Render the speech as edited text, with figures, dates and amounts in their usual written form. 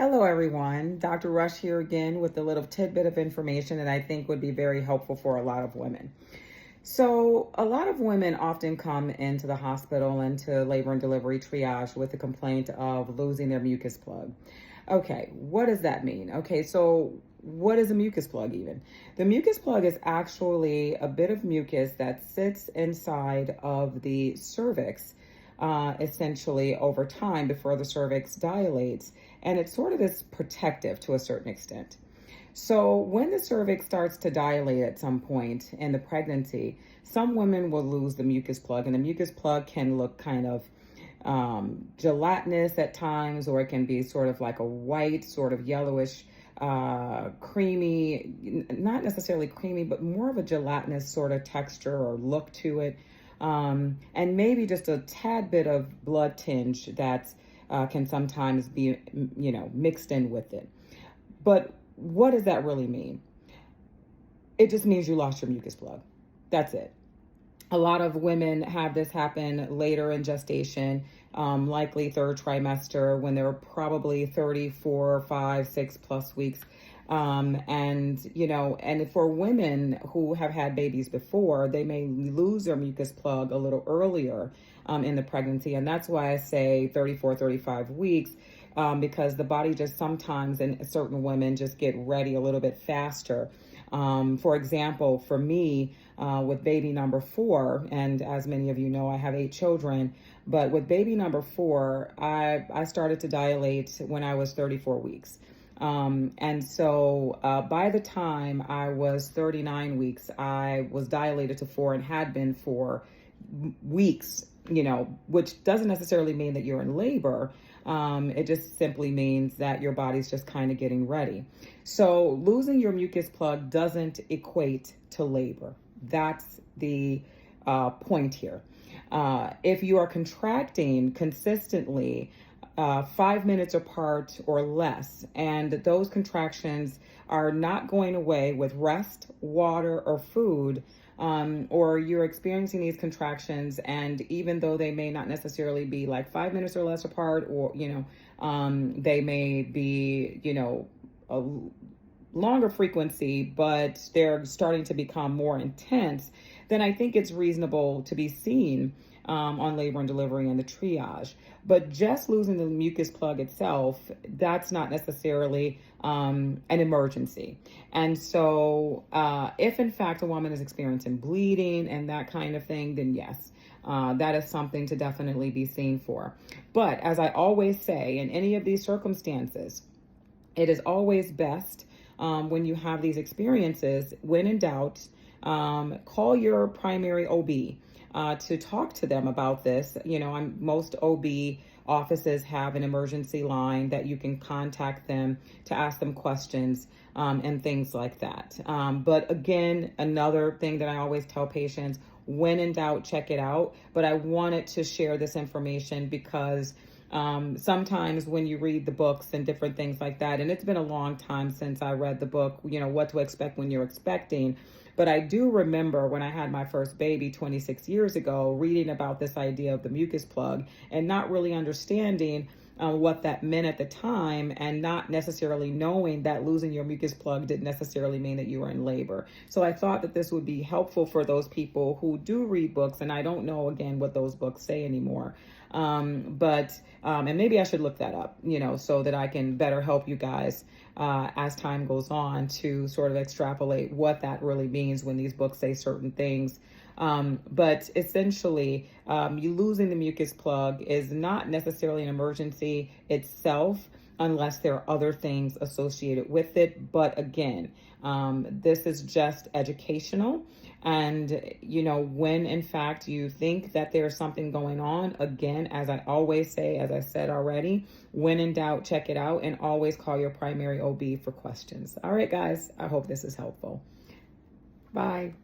Hello, everyone. Dr. Rush here again with a little tidbit of information that I think would be very helpful for a lot of women. So, a lot of women often come into the hospital, into labor and delivery triage with the complaint of losing their mucus plug. Okay, what does that mean? Okay, so what is a mucus plug even? The mucus plug is actually a bit of mucus that sits inside of the cervix, essentially over time before the cervix dilates, and it sort of is protective to a certain extent. So, when the cervix starts to dilate at some point in the pregnancy, some women will lose the mucus plug, and the mucus plug can look kind of gelatinous at times, or it can be sort of like a white, sort of yellowish, creamy, not necessarily creamy, but more of a gelatinous sort of texture or look to it. And maybe just a tad bit of blood tinge that can sometimes be, mixed in with it. But what does that really mean? It just means you lost your mucus plug. That's it. A lot of women have this happen later in gestation, likely third trimester, when they're probably 34, 5, 6+ weeks. And for women who have had babies before, they may lose their mucus plug a little earlier in the pregnancy. And that's why I say 34, 35 weeks. Because the body just sometimes, in certain women, just get ready a little bit faster. For example, for me, with baby number 4, and as many of you know, I have 8 children, but with baby number 4, I started to dilate when I was 34 weeks. And so by the time I was 39 weeks, I was dilated to 4 and had been for weeks, which doesn't necessarily mean that you're in labor. It just simply means that your body's just kind of getting ready. So losing your mucus plug doesn't equate to labor. That's the point here. If you are contracting consistently 5 minutes apart or less, and those contractions are not going away with rest, water, or food, or you're experiencing these contractions, and even though they may not necessarily be like 5 minutes or less apart, or they may be a longer frequency, but they're starting to become more intense, then I think it's reasonable to be seen on labor and delivery and the triage. But just losing the mucus plug itself, that's not necessarily an emergency. And so if in fact a woman is experiencing bleeding and that kind of thing, then yes, that is something to definitely be seen for. But as I always say, in any of these circumstances, it is always best when you have these experiences, when in doubt, call your primary OB. To talk to them about this. Most OB offices have an emergency line that you can contact them to ask them questions and things like that. But again, another thing that I always tell patients, when in doubt, check it out. But I wanted to share this information because sometimes when you read the books and different things like that, and it's been a long time since I read the book, What to Expect When You're Expecting. But I do remember when I had my first baby 26 years ago, reading about this idea of the mucus plug and not really understanding what that meant at the time, and not necessarily knowing that losing your mucus plug didn't necessarily mean that you were in labor. So I thought that this would be helpful for those people who do read books, and I don't know, again, what those books say anymore. And maybe I should look that up, so that I can better help you guys as time goes on to sort of extrapolate what that really means when these books say certain things. But essentially, you losing the mucus plug is not necessarily an emergency itself, unless there are other things associated with it. But again, this is just educational. And, when in fact you think that there's something going on, again, as I always say, as I said already, when in doubt, check it out, and always call your primary OB for questions. All right, guys, I hope this is helpful. Bye.